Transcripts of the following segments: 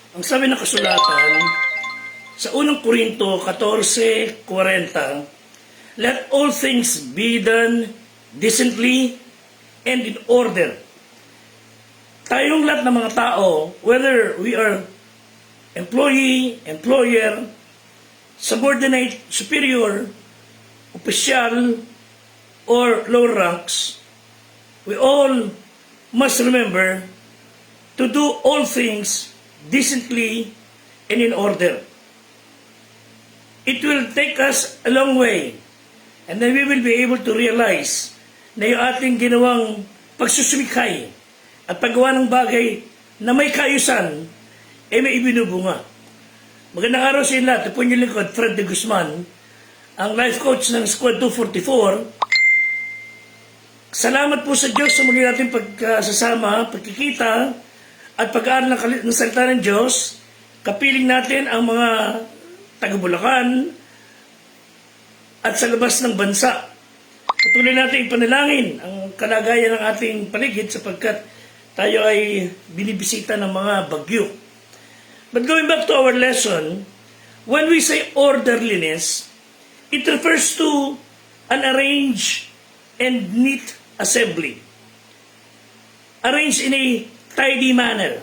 Ang sabi ng kasulatan, sa unang Korinto 14:40, let all things be done decently and in order. Tayong lahat ng mga tao, whether we are employee, employer, subordinate, superior, opisyal, or lower ranks, we all must remember to do all things decently and in order. It will take us a long way, and then we will be able to realize na yung ating ginawang pagsusumikay at paggawa ng bagay na may kaayusan ay may ibinubunga. Magandang araw sa inyo lahat. Ito po yung lingkod, Fred de Guzman, ang life coach ng Squad 244. Salamat po sa Diyos sa muli natin pagkasasama, pagkikita, at pag-aaral ng salita ng Diyos. Kapiling natin ang mga taga-Bulacan at sa labas ng bansa. Patuloy natin ipanalangin ang kalagayan ng ating paligid sapagkat tayo ay binibisita ng mga bagyo. But going back to our lesson, when we say orderliness, it refers to an arranged and neat assembly. Arranged in a tidy manner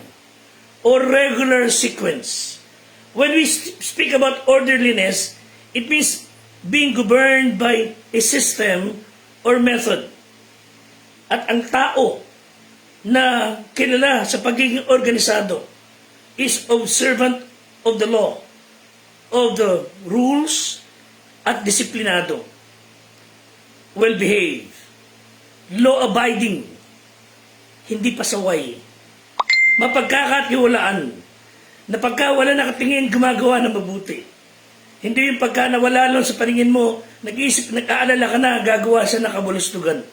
or regular sequence. When we speak about orderliness, it means being governed by a system or method. At ang tao na kilala sa pagiging organisado is observant of the law, of the rules, at disiplinado, well-behaved, law-abiding, hindi pasaway, mapagkakatiwalaan, na pagka wala nakatingin, gumagawa ng mabuti. Hindi yung pagka nawala lang sa paningin mo, nag-iisip, nag-aalala ka na, gagawa sa nakabulustugan.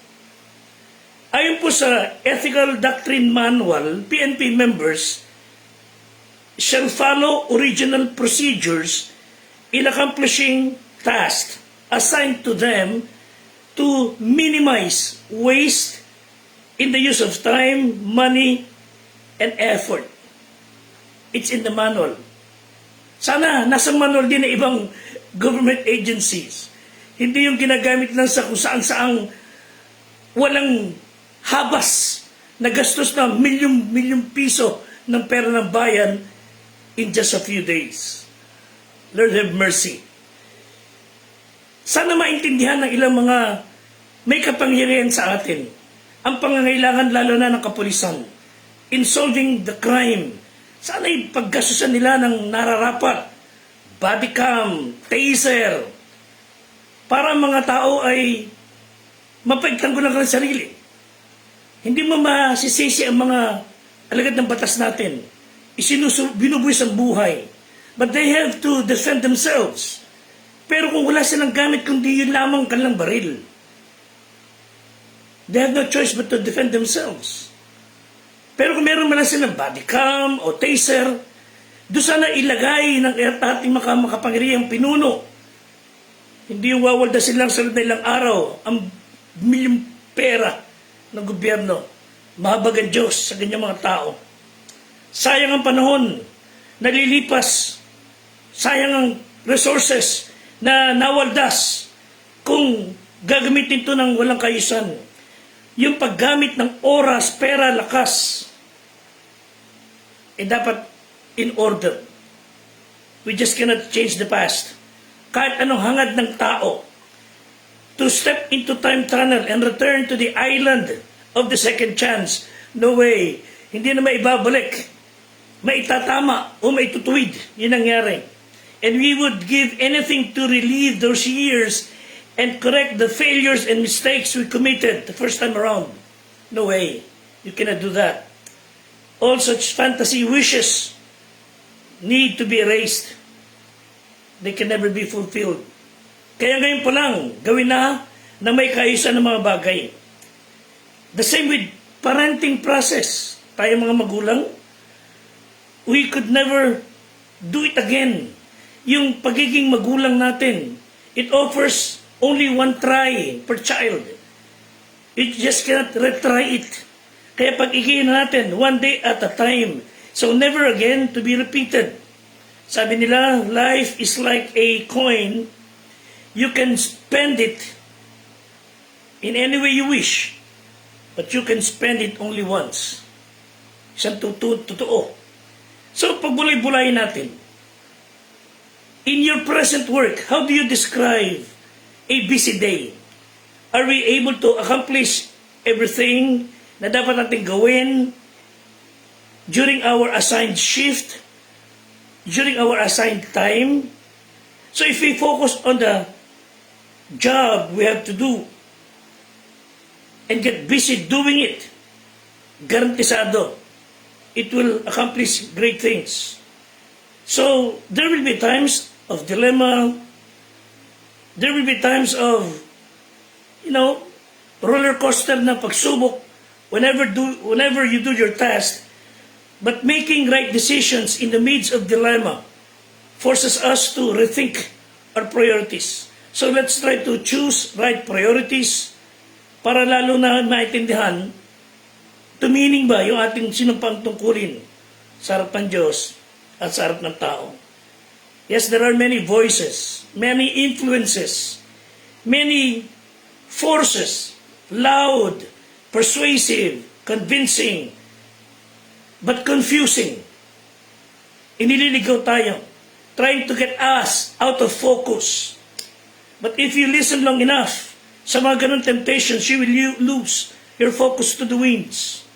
Ayon po sa Ethical Doctrine Manual, PNP members shall follow original procedures in accomplishing tasks assigned to them to minimize waste in the use of time, money, and effort. It's in the manual. Sana nasa manual din ng ibang government agencies. Hindi yung ginagamit lang sa kung saan-saang walang habas na gastos na milyong piso ng pera ng bayan in just a few days. Lord have mercy. Sana maintindihan ng ilang mga may kapangyarihan sa atin ang pangangailangan lalo na ng kapulisan in solving the crime. Sana ipaggastusan nila ng nararapat, body cam, taser, para mga tao ay mapagtanggulan ng sarili. Hindi mo masisisi ang mga alagad ng batas natin. Binubuwis ang buhay. But they have to defend themselves. Pero kung wala silang gamit, kundi yun lamang kanilang baril, they have no choice but to defend themselves. Pero kung meron man lang silang body cam o taser, doon sana ilagay ng ating makapangyarihang pinuno. Hindi yung wawalda silang sa ilang araw ang milyong pera ng gobyerno. Mahabag ang Diyos sa ganyang mga tao. Sayang ang panahon, nalilipas. Sayang ang resources na nawaldas kung gagamitin ito ng walang kaayusan. Yung paggamit ng oras, pera, lakas, dapat in order. We just cannot change the past. Kahit anong hangad ng tao to step into time tunnel and return to the island of the second chance, no way. Hindi na maibabalik, maitatama o maitutuwid. Yun nangyari. And we would give anything to relieve those years and correct the failures and mistakes we committed the first time around. No way. You cannot do that. All such fantasy wishes need to be erased. They can never be fulfilled. Kaya ngayon pa lang, gawin na may kaayusan ng mga bagay. The same with parenting process. Tayo mga magulang, we could never do it again. Yung pagiging magulang natin, it offers only one try per child. You just cannot retry it. Kaya pag-igihin natin, one day at a time, So never again to be repeated. Sabi nila, life is like a coin. You can spend it in any way you wish, but you can spend it only once. Isang totoo. So pagbulay-bulayin natin. In your present work, how do you describe a busy day? Are we able to accomplish everything na dapat natin gawin during our assigned shift, during our assigned time? So if we focus on the job we have to do and get busy doing it, garantisado, it will accomplish great things. So there will be times of dilemma, there will be times of, roller coaster na pagsubok whenever you do your task, but making right decisions in the midst of dilemma forces us to rethink our priorities. So let's try to choose right priorities para lalo na maintindihan tumining ba yung ating sinumpang tungkulin sa harap ng Diyos at sa harap ng tao. Yes, there are many voices, many influences, many forces, loud, persuasive, convincing, but confusing. Inililigaw tayo, trying to get us out of focus. But if you listen long enough sa mga ganun temptations, you will lose your focus to the winds.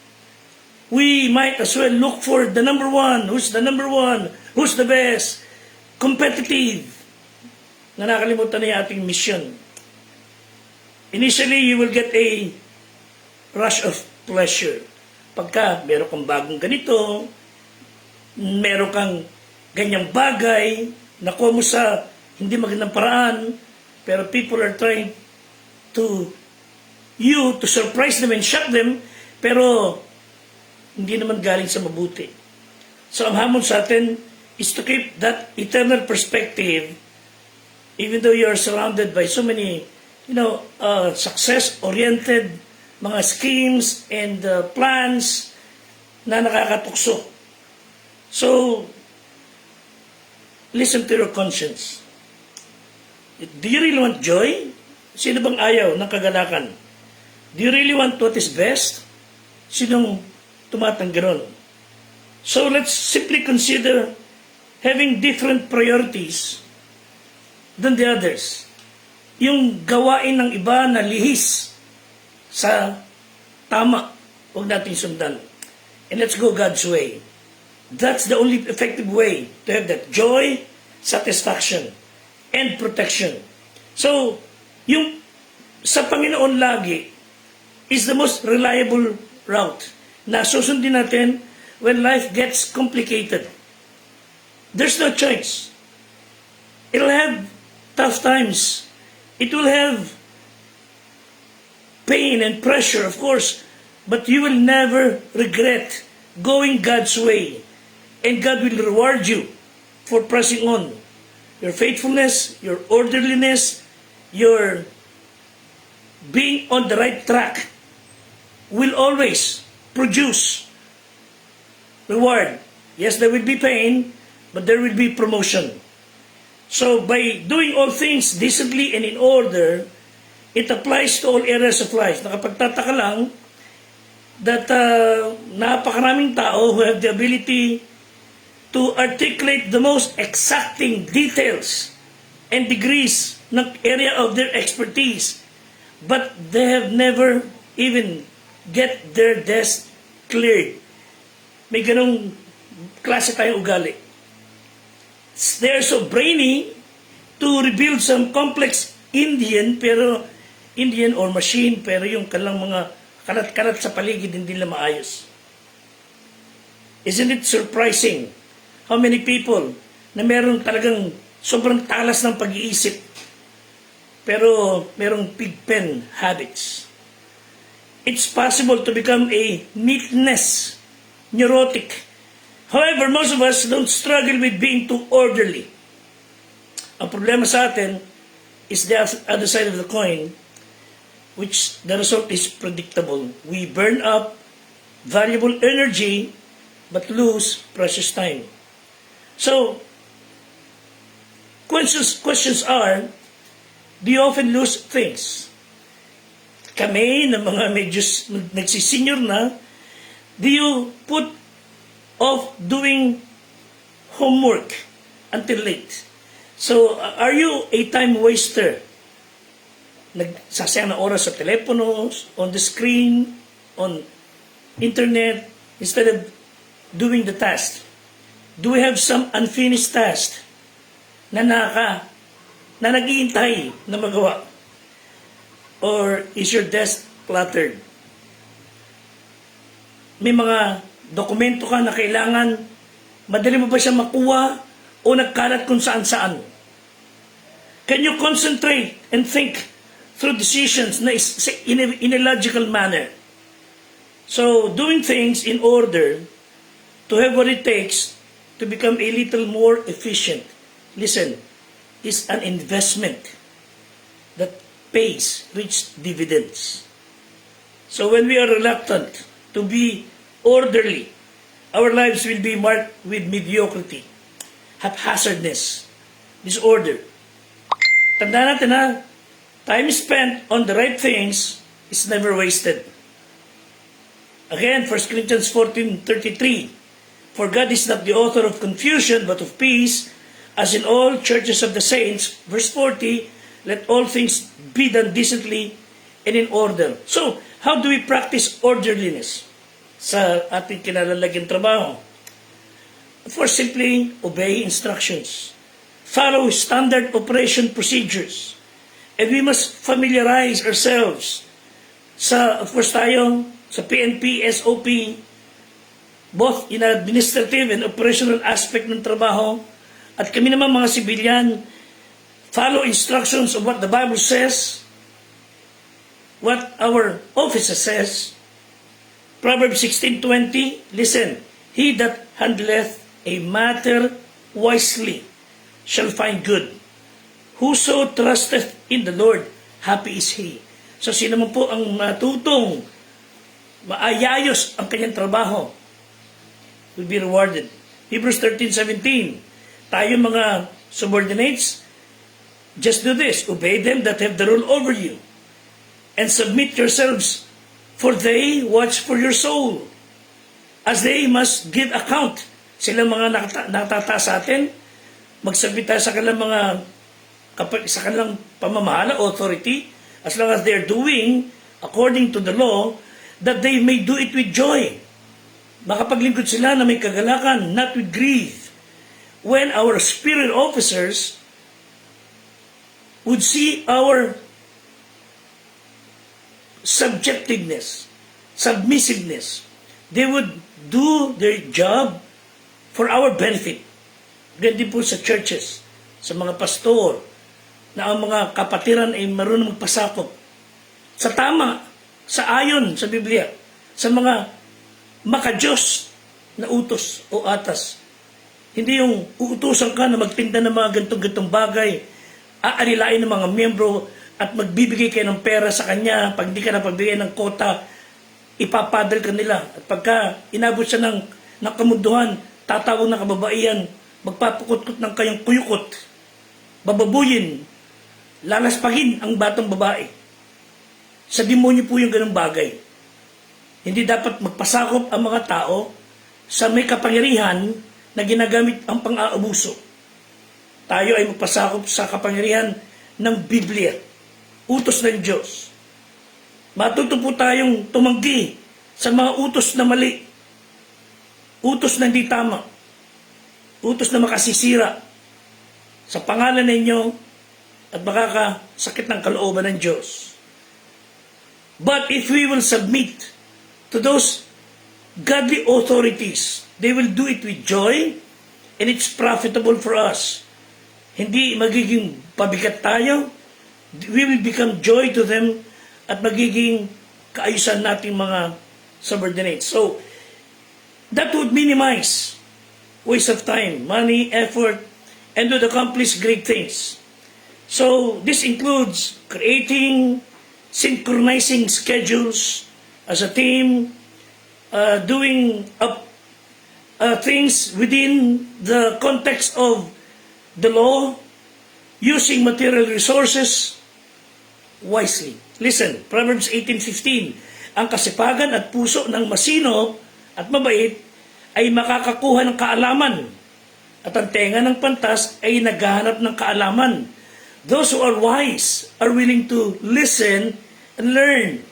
We might as well look for the number one. Who's the number one? Who's the best? Competitive. Na nakalimutan na yung ating mission. Initially, you will get a rush of pleasure. Pagka meron kang bagong ganito, meron kang ganyang bagay, nakuha mo sa hindi magandang paraan, pero people are trying to surprise them and shock them, pero hindi naman galing sa mabuti. So ang hamon sa atin is to keep that eternal perspective, even though you are surrounded by so many, success-oriented mga schemes and plans na nakakatukso. So, listen to your conscience. Do you really want joy? Sino bang ayaw ng kagalakan? Do you really want what is best? Sinong tumatanggi ron? So, let's simply consider having different priorities than the others. Yung gawain ng iba na lihis sa tama, huwag natin sundan. And let's go God's way. That's the only effective way to have that joy, satisfaction, and protection. So, yung sa Panginoon lagi is the most reliable route na susundin natin when life gets complicated. There's no choice. It'll have tough times. It will have pain and pressure, of course, but you will never regret going God's way. And God will reward you for pressing on. Your faithfulness, your orderliness, your being on the right track will always produce reward. Yes, there will be pain, but there will be promotion. So by doing all things decently and in order, it applies to all areas of life. Nakapagtataka lang that napakaraming tao who have the ability to articulate the most exacting details and degrees ng area of their expertise, but they have never even get their desk cleared. May ganong klase tayong ugali. They're so brainy to rebuild some complex Indian or machine, pero yung kanilang mga kalat-kalat sa paligid hindi nila maayos. Isn't it surprising how many people na meron talagang sobrang talas ng pag-iisip, pero merong pigpen habits? It's possible to become a neatness neurotic. However, most of us don't struggle with being too orderly. Ang problema sa atin is the other side of the coin, which the result is predictable. We burn up valuable energy but lose precious time. So, questions are, do you often lose things? Kami, na mga medyo nagsisenior na, do you put off doing homework until late? So, are you a time waster? Nagsasayang na oras sa telepono, on the screen, on internet, instead of doing the task? Do we have some unfinished task na naghihintay na magawa? Or is your desk cluttered? May mga dokumento ka na kailangan, madali mo ba siya makuha o nagkalat kung saan-saan? Can you concentrate and think through decisions na in a logical manner? So, doing things in order to have what it takes to become a little more efficient, listen, is an investment that pays rich dividends. So when we are reluctant to be orderly, our lives will be marked with mediocrity, haphazardness, disorder. Tandaan natin ha, time spent on the right things is never wasted. Again, 1 Corinthians 14:33, for God is not the author of confusion, but of peace, as in all churches of the saints. Verse 40, let all things be done decently and in order. So, how do we practice orderliness sa ating kinalalagyan trabaho? First, simply obey instructions. Follow standard operation procedures. And we must familiarize ourselves of course tayo, sa PNP, SOP, both in administrative and operational aspect ng trabaho, at kami naman mga sibilyan, follow instructions of what the Bible says, what our officer says. Proverbs 16:20, listen, he that handleth a matter wisely shall find good. Whoso trusteth in the Lord, happy is he. So sino man po ang matutong maayayos ang kanyang trabaho will be rewarded. Hebrews 13:17, tayo mga subordinates, just do this, obey them that have the rule over you, and submit yourselves, for they watch for your soul, as they must give account. Sila mga nakatataas sa atin, magsabita sa kanilang sa kanilang pamamahala, authority, as long as they're doing according to the law, that they may do it with joy. Makapaglingkod sila na may kagalakan, not with grief. When our spirit officers would see our subjectiveness, submissiveness, they would do their job for our benefit. Ganyan po sa churches, sa mga pastor, na ang mga kapatiran ay marunong magpasakop sa tama, sa ayon sa Biblia, sa mga makadiyos na utos o atas. Hindi yung uutusan ka na magtinda ng mga gantong-gantong bagay, aalilain ng mga miyembro at magbibigay kayo ng pera sa kanya. Pag di ka napagbigay ng kota, ipapadal ka nila. At pagka inabot siya ng kamunduhan, tatawag ng kababaihan, magpapukot-kot ng kayong kuyukot, bababuyin, lalaspagin ang batang babae. Sa demonyo po yung ganung bagay. Hindi dapat magpasakop ang mga tao sa may kapangyarihan na ginagamit ang pang-aabuso. Tayo ay magpasakop sa kapangyarihan ng Biblia, utos ng Diyos. Matuto po tayong tumanggi sa mga utos na mali, utos na hindi tama, utos na makasisira sa pangalan ninyo at makakasakit ng kalooban ng Diyos. But if we will submit to those godly authorities, they will do it with joy, and it's profitable for us. Hindi magiging pabigat tayo, we will become joy to them, at magiging kaayusan nating mga subordinates. So, that would minimize waste of time, money, effort, and would accomplish great things. So, this includes creating, synchronizing schedules as a team, doing up things within the context of the law, using material resources wisely. Listen, Proverbs 18:15, ang kasipagan at puso ng masino at mabait ay makakakuha ng kaalaman, at ang tenga ng pantas ay naghahanap ng kaalaman. Those who are wise are willing to listen and learn.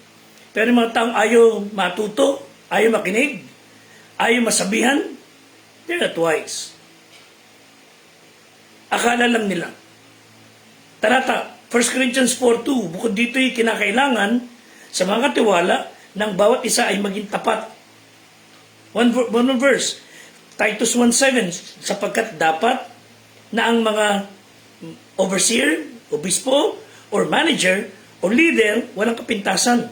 Pero yung mga taong ayaw matuto, ayaw makinig, ayaw masabihan, they're not wise. Akala lang nila. Talata, 1 Corinthians 4:2, bukod dito'y kinakailangan sa mga katiwala ng bawat isa ay maging tapat. One verse, Titus 1:7, sapagkat dapat na ang mga overseer, obispo, or manager, or leader, walang kapintasan.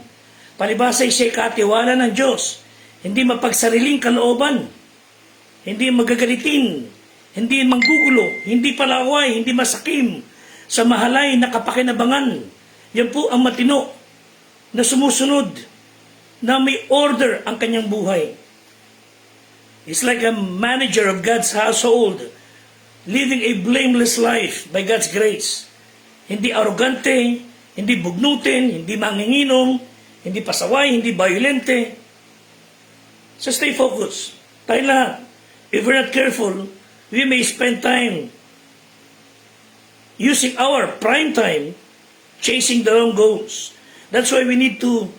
Palibasay siya katiwala ng Diyos, hindi mapagsariling kalooban, hindi magagalitin, hindi manggugulo, hindi palaway, hindi masakim, sa mahalay na kapakinabangan. Yan po ang matino na sumusunod, na may order ang kanyang buhay. He's like a manager of God's household, living a blameless life by God's grace. Hindi arrogante, hindi bugnutin, hindi manginginom, hindi pasaway, hindi violente. So stay focused. Tayo lahat, if we're not careful, we may spend time using our prime time chasing the wrong goals. That's why we need to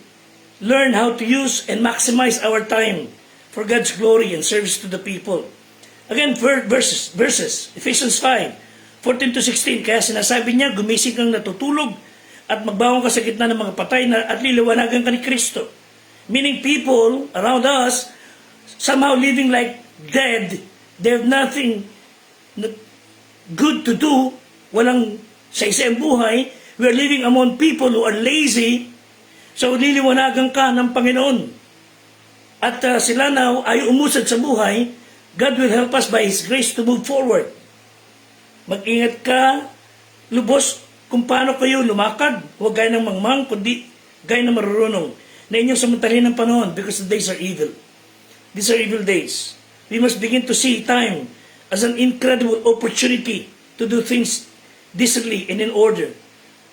learn how to use and maximize our time for God's glory and service to the people. Again, verses, Ephesians 5:14-16. Kaya sinasabi niya, gumising kang natutulog at magbangon ka sa gitna ng mga patay na at liliwanagan ka ni Kristo. Meaning people around us somehow living like dead. They have nothing good to do. Walang saysayang buhay. We are living among people who are lazy. So liliwanagan ka ng Panginoon. At sila na ay umusad sa buhay, God will help us by His grace to move forward. Mag-ingat ka, lubos, kung paano kayo lumakad. Huwag gaya ng mangmang, kundi gaya ng marurunong na inyong samantalin ng panahon, because the days are evil. These are evil days. We must begin to see time as an incredible opportunity to do things decently and in order.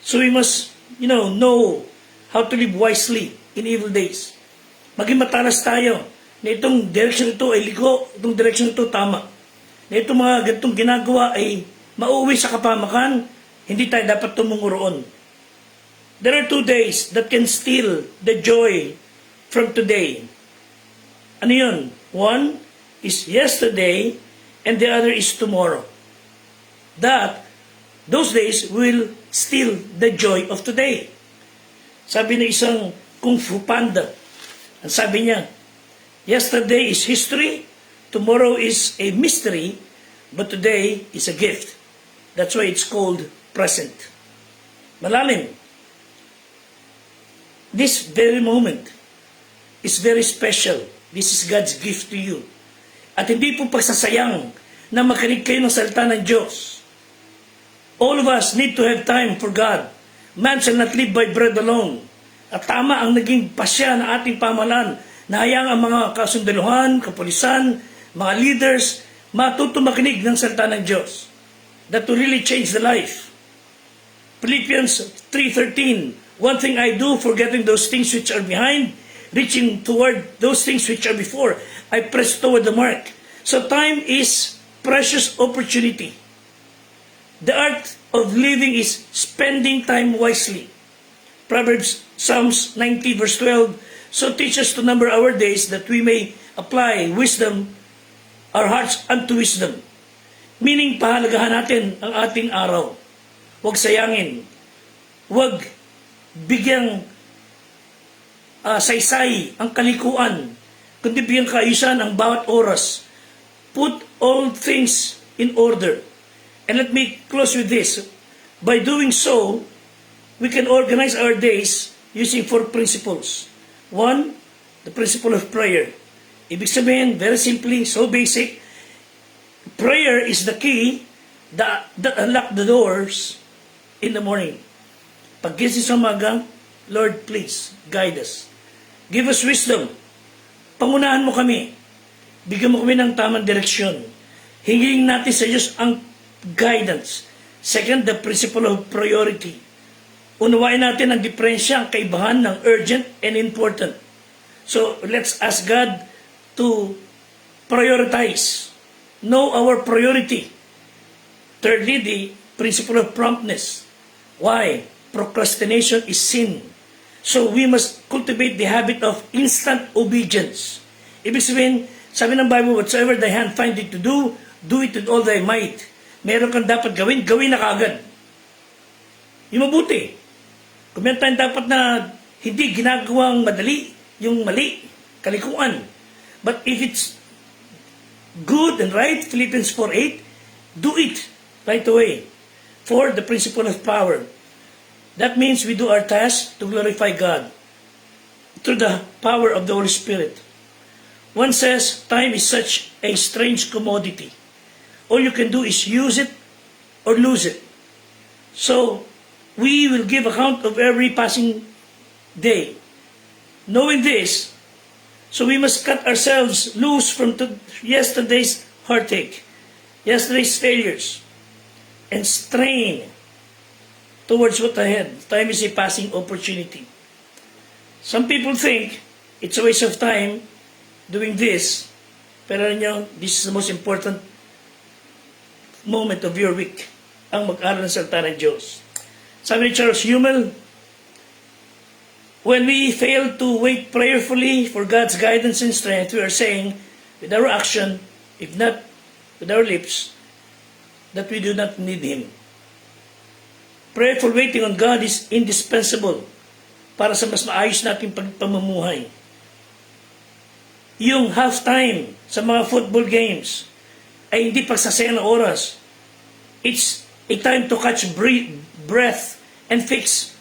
So we must, know how to live wisely in evil days. Maging matalas tayo na itong direction ito ay ligo, itong direction ito tama. Na itong mga ganitong ginagawa ay mauwi sa kapamakan, hindi tayo dapat tumungo roon. There are 2 days that can steal the joy from today. Ano yun? One is yesterday and the other is tomorrow. Those days will steal the joy of today. Sabi ng isang Kung Fu Panda, ang sabi niya, yesterday is history, tomorrow is a mystery, but today is a gift. That's why it's called present. Malalim. This very moment is very special. This is God's gift to you. At hindi po pagsasayang na makinig kayo ng salita ng Diyos. All of us need to have time for God. Man shall not live by bread alone. At tama ang naging pasya ng ating pamahalaan na hayang ang mga kasundaluhan, kapulisan, mga leaders, matuto makinig ng salita ng Diyos. That will really change the life. Philippians 3:13, one thing I do, forgetting those things which are behind, reaching toward those things which are before, I press toward the mark. So time is precious opportunity. The art of living is spending time wisely. Psalms 90 verse 12, so teach us to number our days that we may apply wisdom, our hearts unto wisdom. Meaning, pahalagahan natin ang ating araw. Huwag sayangin. Huwag bigyang saysay ang kalikuan, kundi bigyang kaayusan ang bawat oras. Put all things in order. And let me close with this. By doing so, we can organize our days using 4 principles. 1, the principle of prayer. Ibig sabihin, very simply, so basic, prayer is the key that unlock the doors in the morning. Paggising sa umaga, Lord, please, guide us. Give us wisdom. Pangunahan mo kami. Bigyan mo kami ng tamang direksyon. Hingin natin sa Diyos ang guidance. Second, the principle of priority. Unawain natin ang diferensya, ang kaibahan ng urgent and important. So, let's ask God to prioritize. Know our priority. Thirdly, the principle of promptness. Why? Procrastination is sin. So, we must cultivate the habit of instant obedience. Ibig sabihin, sabi ng Bible, whatsoever thy hand find it to do it with all thy might. Meron kang dapat gawin, gawin na kaagad. Yung mabuti. Kung meron tayong dapat na hindi ginagawang madali, yung mali, kalikuan. But if it's good and right, Philippians 4:8, do it right away. For the principle of power. That means we do our task to glorify God through the power of the Holy Spirit. One says, time is such a strange commodity. All you can do is use it or lose it. So, we will give account of every passing day. Knowing this, so we must cut ourselves loose from yesterday's heartache, yesterday's failures, and strain towards what ahead. Time is a passing opportunity. Some people think it's a waste of time doing this, pero nyo, this is the most important moment of your week, ang mag-aral ng salita ng Diyos. Sabi ni Charles Hummel, when we fail to wait prayerfully for God's guidance and strength, we are saying with our action, if not with our lips, that we do not need Him. Prayerful waiting on God is indispensable para sa mas maayos nating pamumuhay. Yung halftime sa mga football games ay hindi pagsasayang ng oras. It's a time to catch breath and fix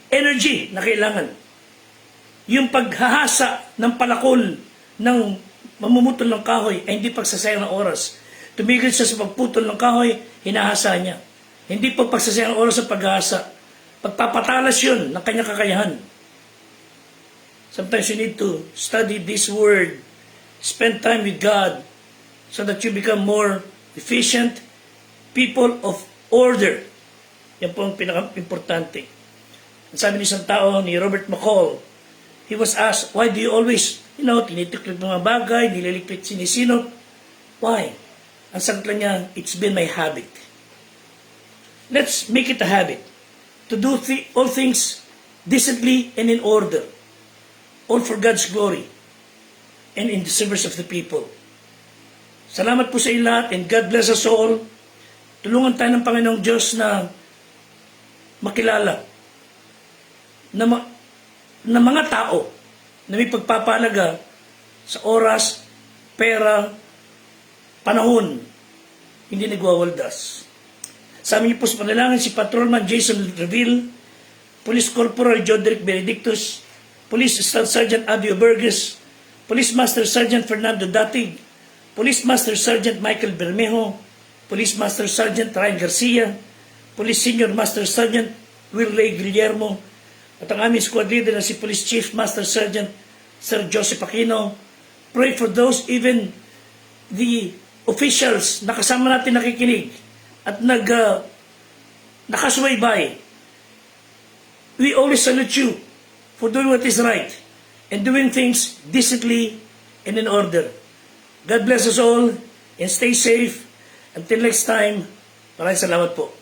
energy na kailangan. Yung paghahasa ng palakol ng mamumutol ng kahoy ay hindi pagsasayang ng oras. Tumigil siya sa pagputol ng kahoy, hinahasa niya. Hindi po pagsasayang ng oras sa paghahasa. Pagpapatalas yun ng kanyang kakayahan. Sometimes you need to study this word, spend time with God, so that you become more efficient, people of order. Yan po ang pinaka-importante. Ang sabi ni isang tao, ni Robert McCall, he was asked, why do you always, tinitiklik mga bagay, nililiklik sinisino? Why? Ang sagot lang niya, it's been my habit. Let's make it a habit to do all things decently and in order. All for God's glory and in the service of the people. Salamat po sa inyo lahat and God bless us all. Tulungan tayo ng Panginoong Diyos na makilala na mga tao na may pagpapalaga sa oras, pera, panahon, hindi nagwawaldas. Sa amin niyo po sa panalangin si Patrolman Jason Reville, Police Corporal Jodrick Benedictus, Police Staff Sergeant Adio Burgess, Police Master Sergeant Fernando Datig, Police Master Sergeant Michael Bermejo, Police Master Sergeant Ryan Garcia, Police Senior Master Sergeant Will Ray Guillermo, at ang aming squad leader na si Police Chief Master Sergeant Sir Joseph Aquino. Pray for those, even the officials na kasama natin nakikinig at nakasubaybay. We always salute you for doing what is right and doing things decently and in order. God bless us all and stay safe. Until next time, maraming salamat po.